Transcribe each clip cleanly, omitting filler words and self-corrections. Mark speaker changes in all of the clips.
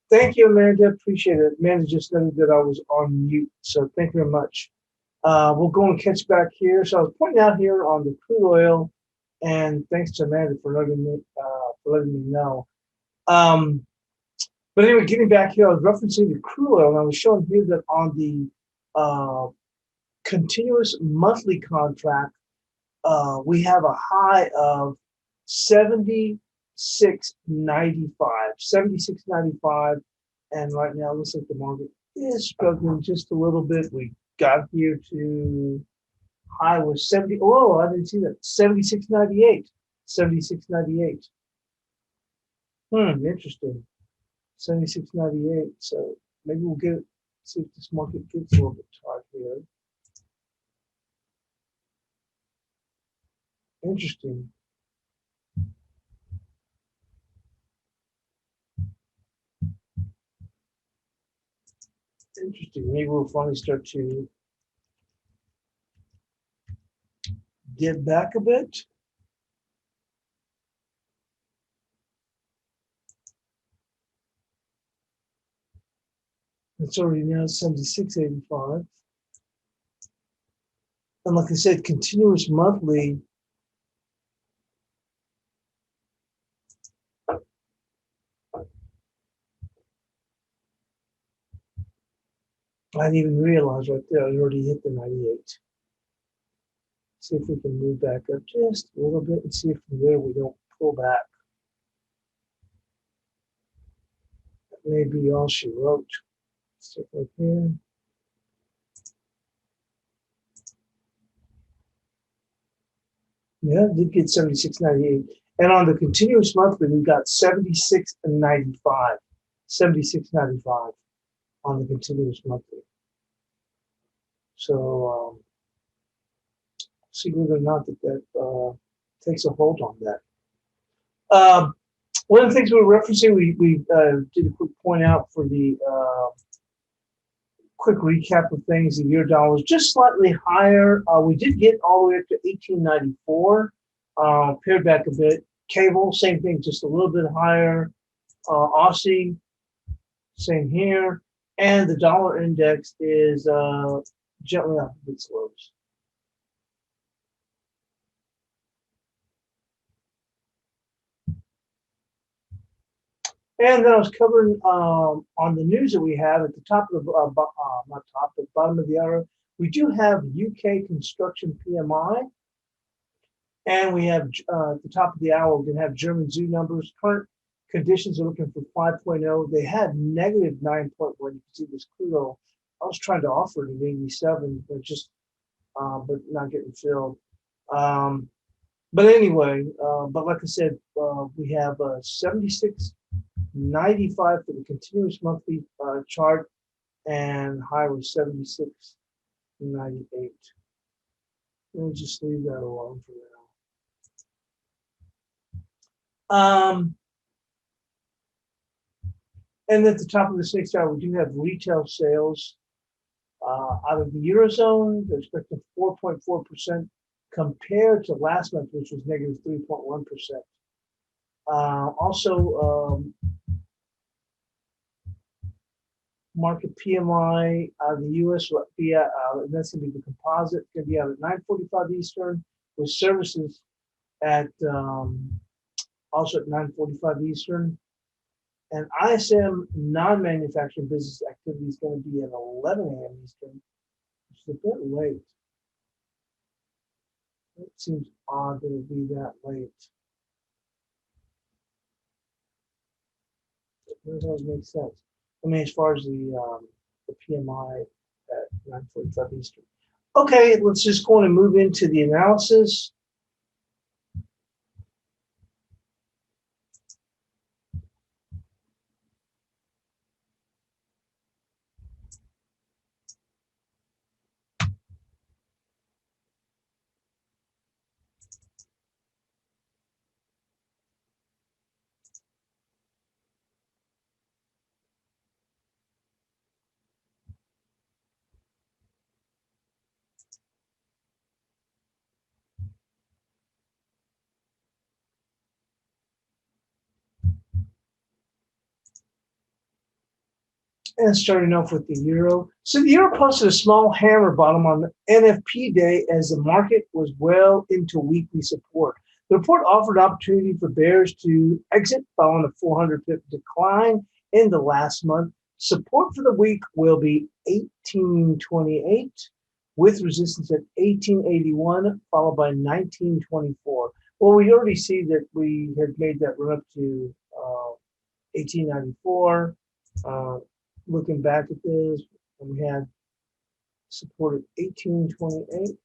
Speaker 1: Thank you, Amanda. Appreciate it. Amanda just noted that I was on mute, so thank you very much. We'll go and catch back here. So I was pointing out here on the crude oil, and thanks to Amanda for letting me know. Um, but anyway, getting back here, I was referencing the crude oil, and I was showing here that on the uh, continuous monthly contract, we have a high of 76.95, 76.95, and right now looks like the market is struggling just a little bit. We got here to high was 70. Oh, I didn't see that. 76.98, 76.98. Interesting. 76.98. So maybe we'll see if this market gets a little bit tight here. Interesting. Interesting. Maybe we'll finally start to get back a bit. It's already now 76.85. And like I said, continuous monthly. I didn't even realize right there, I already hit the 98. See if we can move back up just a little bit and see if from there we don't pull back. That may be all she wrote. Stick right here. Yeah, did get 76.98. And on the continuous monthly, we've got 76.95. 76.95 on the continuous monthly. So see whether or not that takes a hold on that. One of the things we were referencing, we did a quick point out for the quick recap of things. The euro dollar was just slightly higher. We did get all the way up to 1894. Paired back a bit. Cable, same thing, just a little bit higher. Aussie, same here. And the dollar index is gently off of its lows. And then I was covering on the news that we have at the top of the not top, but bottom of the hour. We do have UK construction PMI, and we have at the top of the hour we're going to have German zoo numbers. Current conditions are looking for 5.0. They had negative 9.1. You can see this crude oil. I was trying to offer it at 87, but just but not getting filled. But anyway, but like I said, we have 76.95 for the continuous monthly chart, and high was 76.98. We'll just leave that alone for now. And at the top of the 6 hour, we do have retail sales out of the Eurozone. They're expecting 4.4% compared to last month, which was negative 3.1%. Also, market PMI out of the U.S. will be at, that's going to be the composite, going to be out at 9:45 Eastern, with services at also at 9:45 Eastern. And ISM non-manufacturing business activity is going to be at 11 a.m. Eastern, which is a bit late. It seems odd that it would be that late. It doesn't make sense. I mean, as far as the PMI at 9:45 Eastern. Okay, let's just go on and move into the analysis. And starting off with the euro. So the euro posted a small hammer bottom on the NFP day as the market was well into weekly support. The report offered opportunity for bears to exit following a 400 pip decline in the last month. Support for the week will be 1828 with resistance at 1881 followed by 1924. Well, we already see that we had made that run up to 1894. Looking back at this, and we had support at 1828.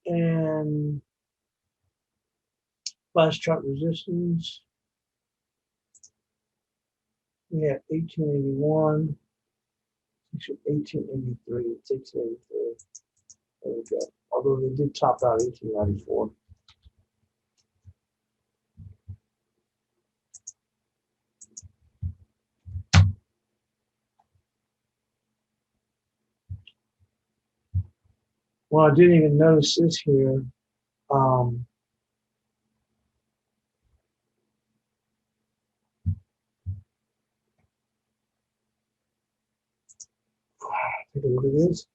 Speaker 1: And flash chart resistance, we have 1881, 1883, it's 1883. There we go. Although they did top out 1894. Well, I didn't even notice this here. Take a look at this.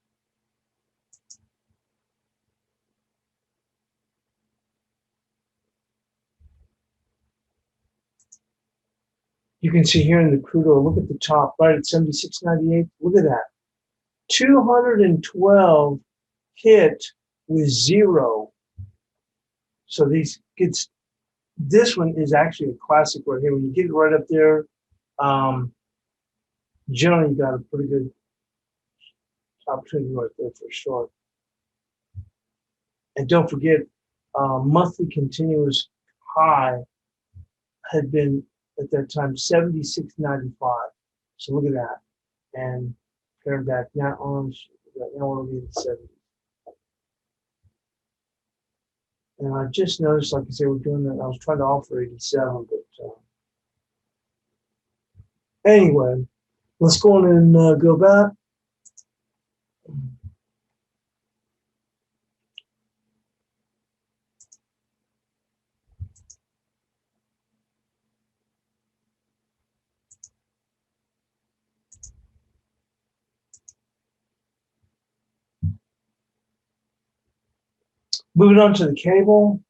Speaker 1: You can see here in the crude oil, look at the top, right at 76.98. Look at that. 212 hit with 0. So this one is actually a classic right here. When you get it right up there, generally you got a pretty good opportunity right there for short. And don't forget, monthly continuous high had been at that time 76.95. So look at that. And paring back now we're in the 70s. And I just noticed, like I said, we're doing that. I was trying to offer 87, but anyway, let's go on and go back. Moving on to the cable.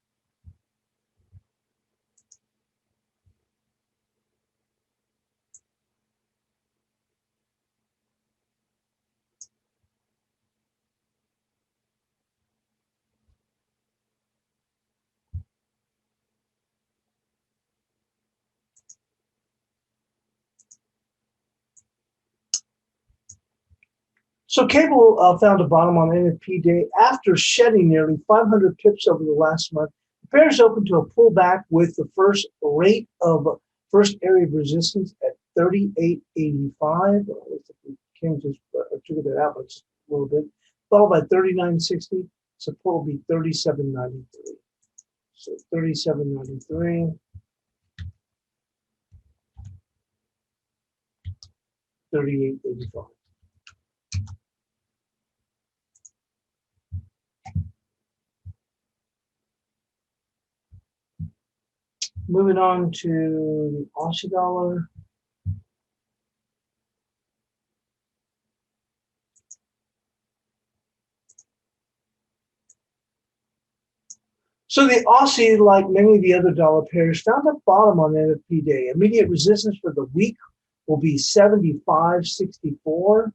Speaker 1: So cable found a bottom on NFP day after shedding nearly 500 pips over the last month. The pair is open to a pullback with the first area of resistance at 38.85. At least if we can just figure that out, but just a little bit. Followed by 39.60. Support will be 37.93. So 37.93. 38.85. Moving on to the Aussie dollar. So the Aussie, like many of the other dollar pairs, found a bottom on NFP day. Immediate resistance for the week will be 75.64.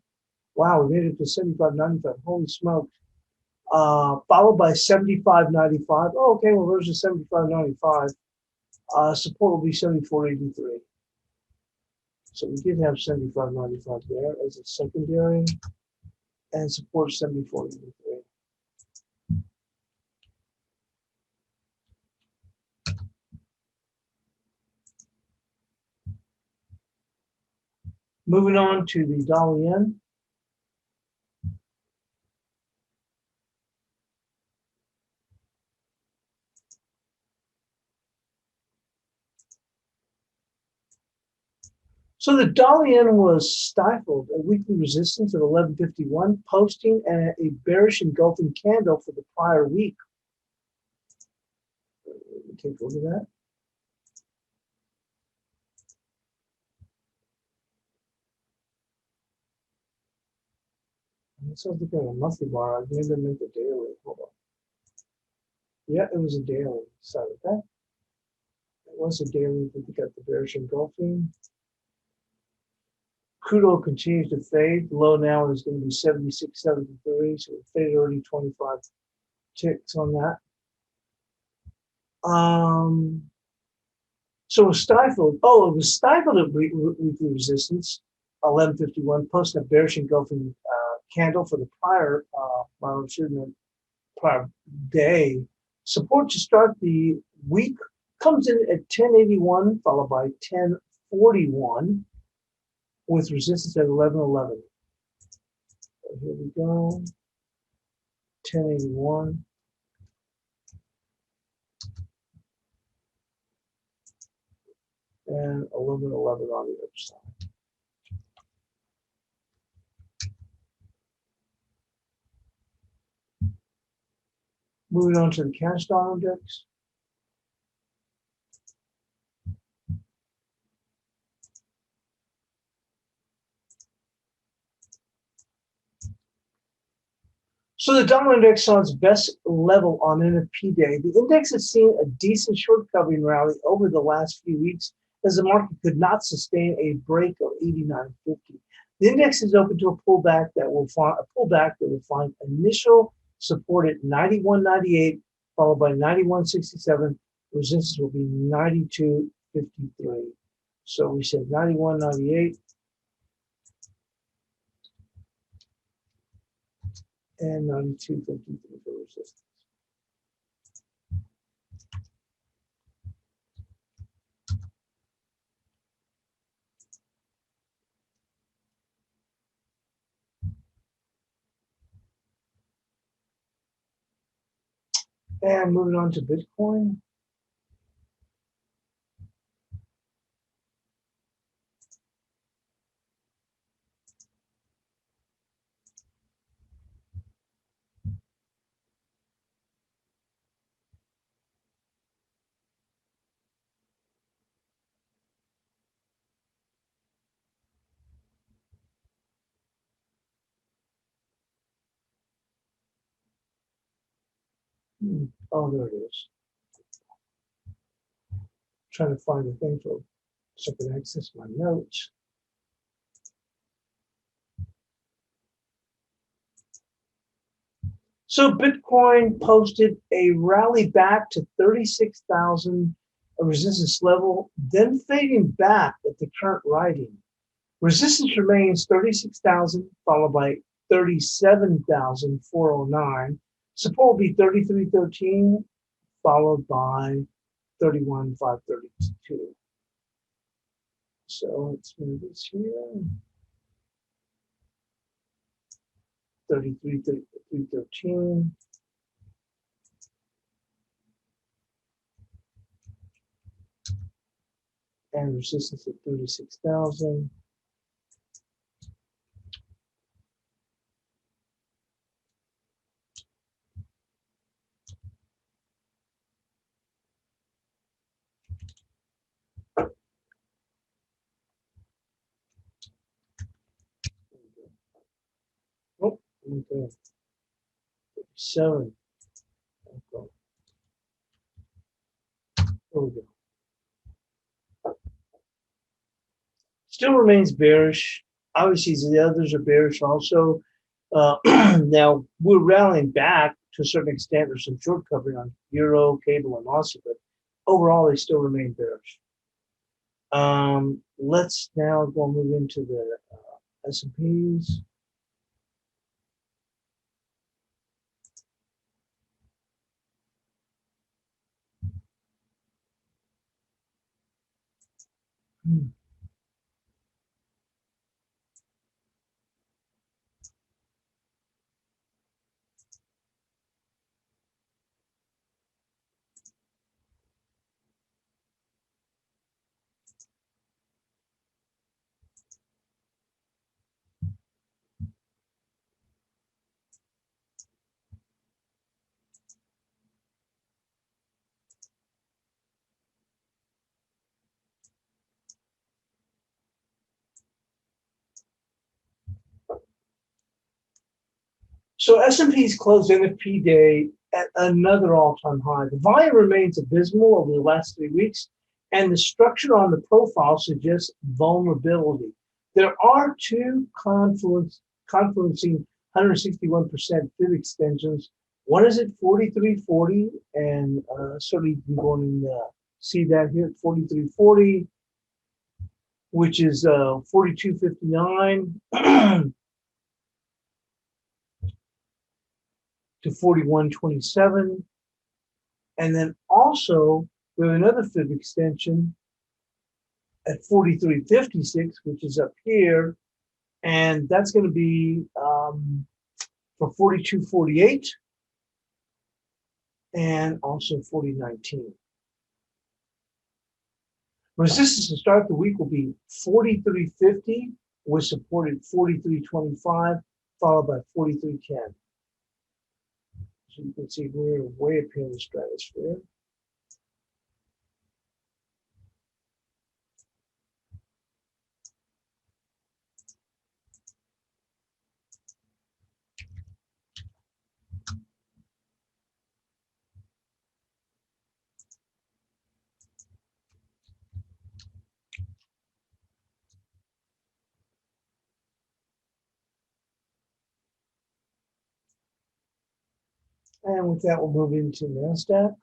Speaker 1: Wow, we made it to 75.95. Holy smokes. Followed by 75.95. Oh, okay, well, there's a 75.95. Support will be 74.83. So we did have 75.95 there as a secondary, and support 74.83. Moving on to the dollar yen. So the dollar yen was stifled at weekly resistance at 11.51, posting a bearish engulfing candle for the prior week. take a look at that. This was looking at a monthly bar. I need to make a daily. Hold on. Yeah, it was a daily. So that it was a daily. We got the bearish engulfing. Crude oil continues to fade. The low now is going to be 76.73. So it faded already 25 ticks on that. So it was stifled. Oh, it was stifled at weekly resistance, 1151, posting a bearish engulfing candle for the prior prior day. Support to start the week comes in at 1081, followed by 1041, with resistance at 1111. So here we go. 1081. And 1111 on the other side. Moving on to the cash dollar index. So the dollar index saw its best level on NFP day. The index has seen a decent short covering rally over the last few weeks as the market could not sustain a break of 89.50. The index is open to a pullback that will find initial support at 91.98, followed by 91.67. Resistance will be 92.53. So we said 91.98 and 92.53 for resistance. And moving on to Bitcoin. Oh, there it is. Trying to find the thing so I can access my notes. So Bitcoin posted a rally back to 36,000, a resistance level, then fading back at the current writing. Resistance remains 36,000, followed by 37,409. Support will be 3313, followed by 31,532. So let's move this here. 3313. And resistance at 36,000. Oh, okay. 37. Okay. There we go. Still remains bearish. Obviously, the others are bearish also. Now, we're rallying back to a certain extent. There's some short covering on Euro, Cable, and Aussie, but overall, they still remain bearish. Let's now go move into the S&Ps. So S&P's closed NFP day at another all-time high. The volume remains abysmal over the last 3 weeks, and the structure on the profile suggests vulnerability. There are two confluencing 161% fib extensions. One is at 43.40, and certainly you can go and see that here at 43.40, which is 42.59 to 41.27. And then also we have another fib extension at 43.56, which is up here, and that's going to be for 42.48 and also 40.19. Resistance to start the week will be 43.50 with support at 43.25, followed by 43.10. So you can see we're way up here in the stratosphere. And with that, we'll move into NASDAQ.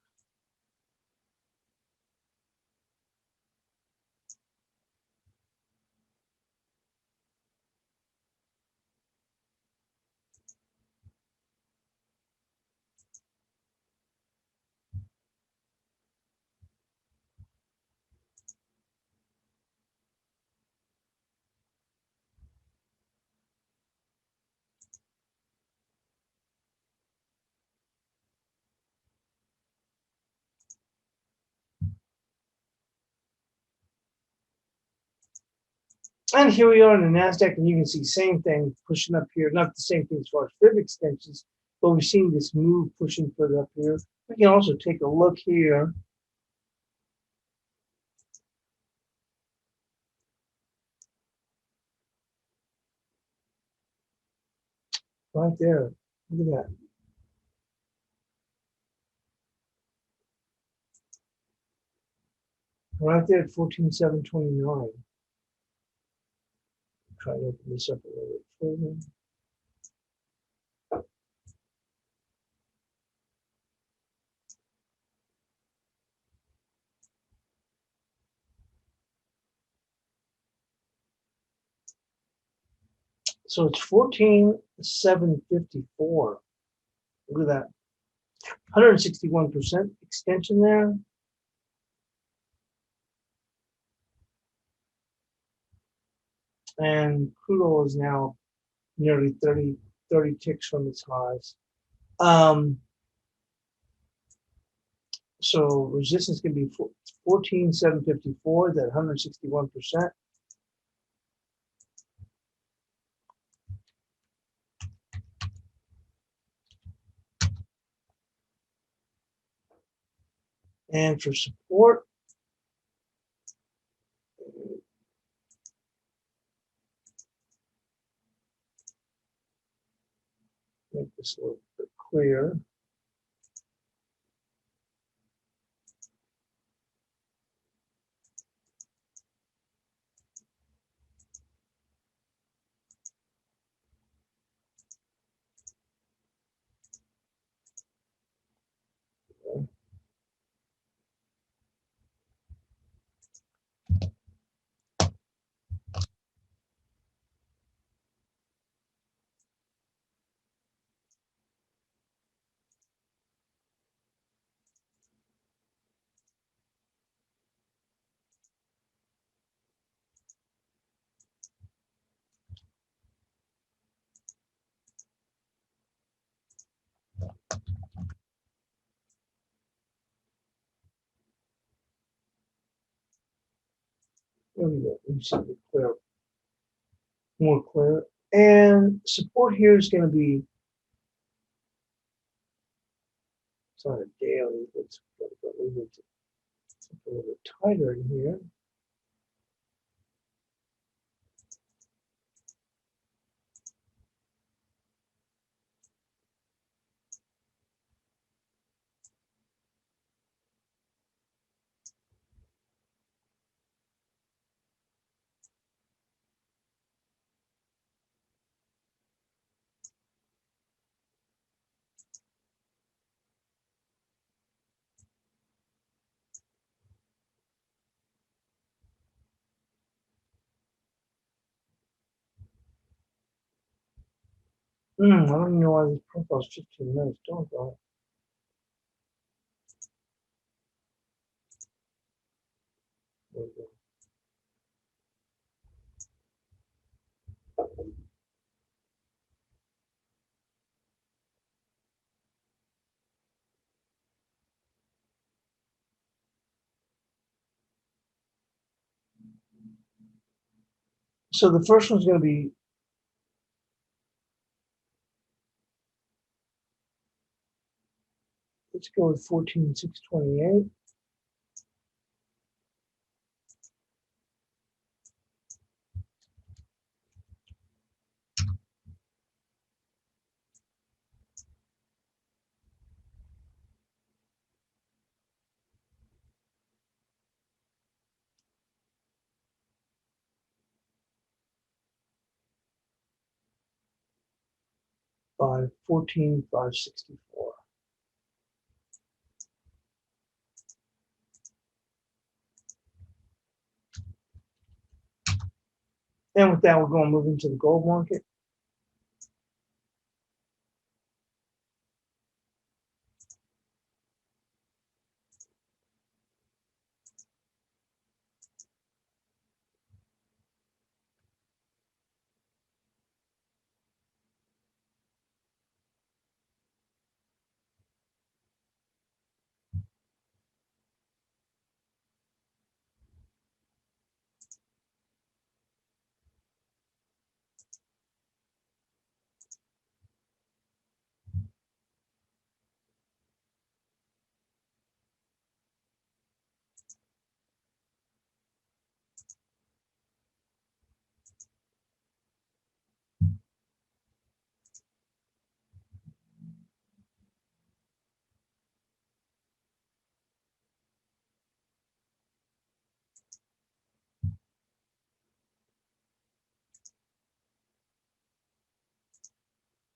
Speaker 1: And here we are in the NASDAQ, and you can see same thing pushing up here. Not the same thing as far as fib extensions, but we've seen this move pushing further up here. We can also take a look here. Right there. Look at that. Right there at 14,729. Try to open this up a little bit further. So it's 14,754. Look at that. 161% extension there. And crude oil is now nearly 30 ticks from its highs. So resistance can be 14,754, that 161%. And for support, make this a little bit clearer. There we go. You see it clear, more clear. And support here is going to be, it's on a daily, it's a little bit tighter in here. I don't even know why this profile is 15 minutes. Don't go. There we go. So the first one's going to be let's go with 14,628. By 14,564. And with that, we're going to move into the gold market.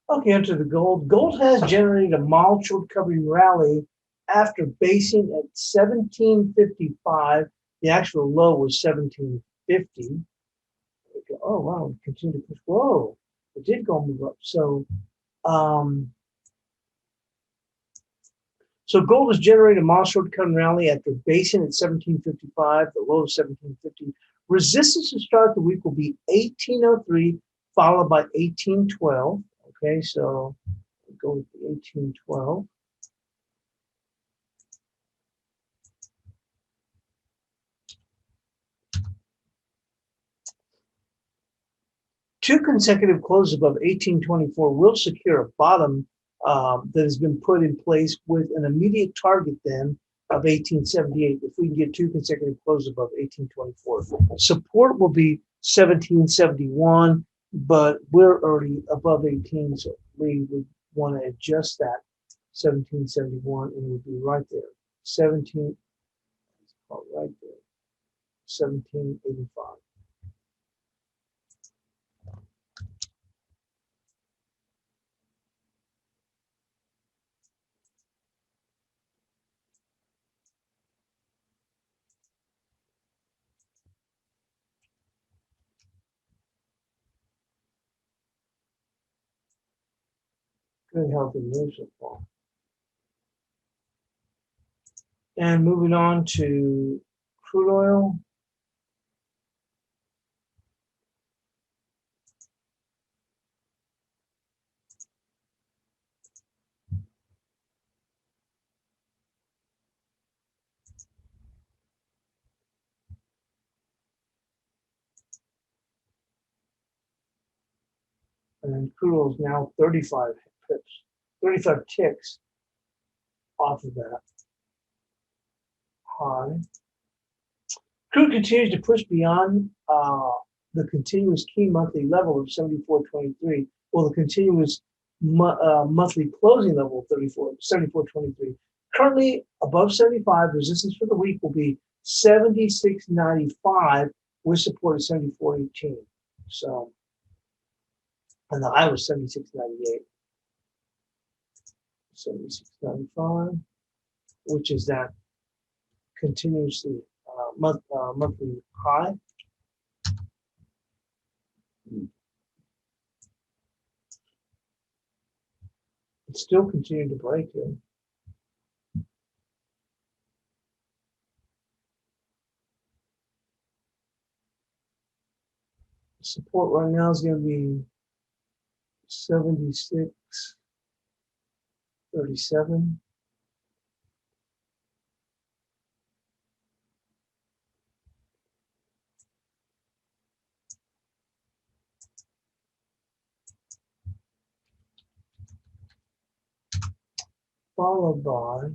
Speaker 1: Okay, into the gold. Gold has generated a mild short covering rally after basing at 1755. The actual low was 1750. Oh wow, it continued to push. Whoa, it did go move up. Um, so gold has generated a mild short covering rally after basing at 1755. The low of 1750. Resistance to start the week will be 1803, followed by 1812. Okay, so we'll go with the 1812. Two consecutive closes above 1824 will secure a bottom that has been put in place with an immediate target then of 1878 if we can get two consecutive closes above 1824. Support will be 1771, but we're already above 18, so we would want to adjust that 1771 and it would be right there. 17, right there, 1785. Good healthy move so far. And moving on to crude oil. And crude oil is now 35 pips, 35 ticks off of that high. Crude continues to push beyond the continuous key monthly level of 74.23, or the continuous monthly closing level of 74.23. Currently above 75, resistance for the week will be 76.95 with support of 74.18. So, and the high was 76.98. 76.95, which is that continuously monthly high. Still continue to break here. Support right now is going to be 76.37. Followed by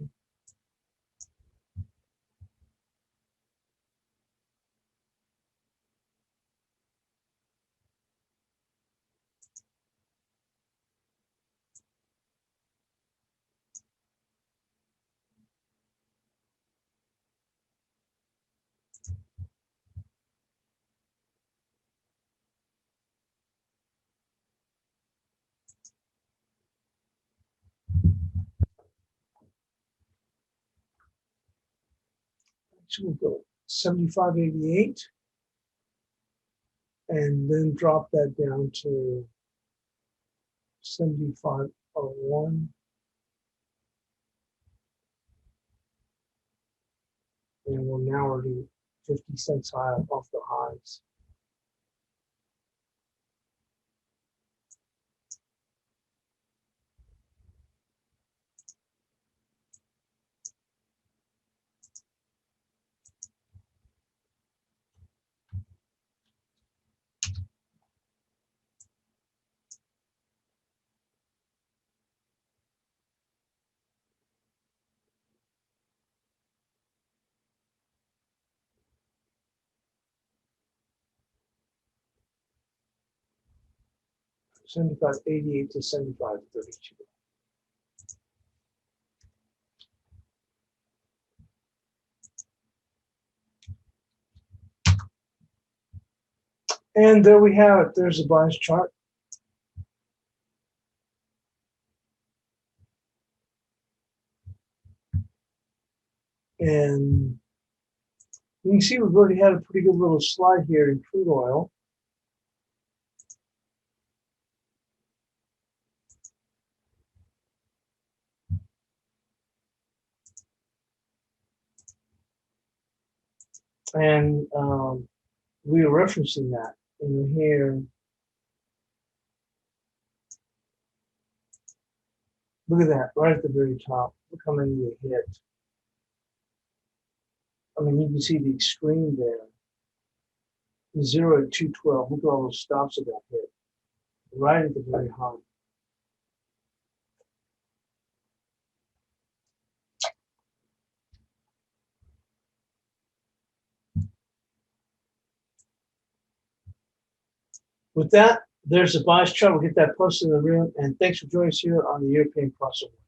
Speaker 1: we'll go 75.88 and then drop that down to 75.01. And we're now already 50 cents high off the highs. $75.88 to $75.32. And there we have it. There's the bias chart. And you can see we've already had a pretty good little slide here in crude oil. And we are referencing that in here. Look at that, right at the very top. Look how many you hit. I mean, you can see the extreme there. 0 to 212. Look at all those stops that got hit. Right at the very high. With that, there's the bias chart. We'll get that posted in the room. And thanks for joining us here on the European crossover.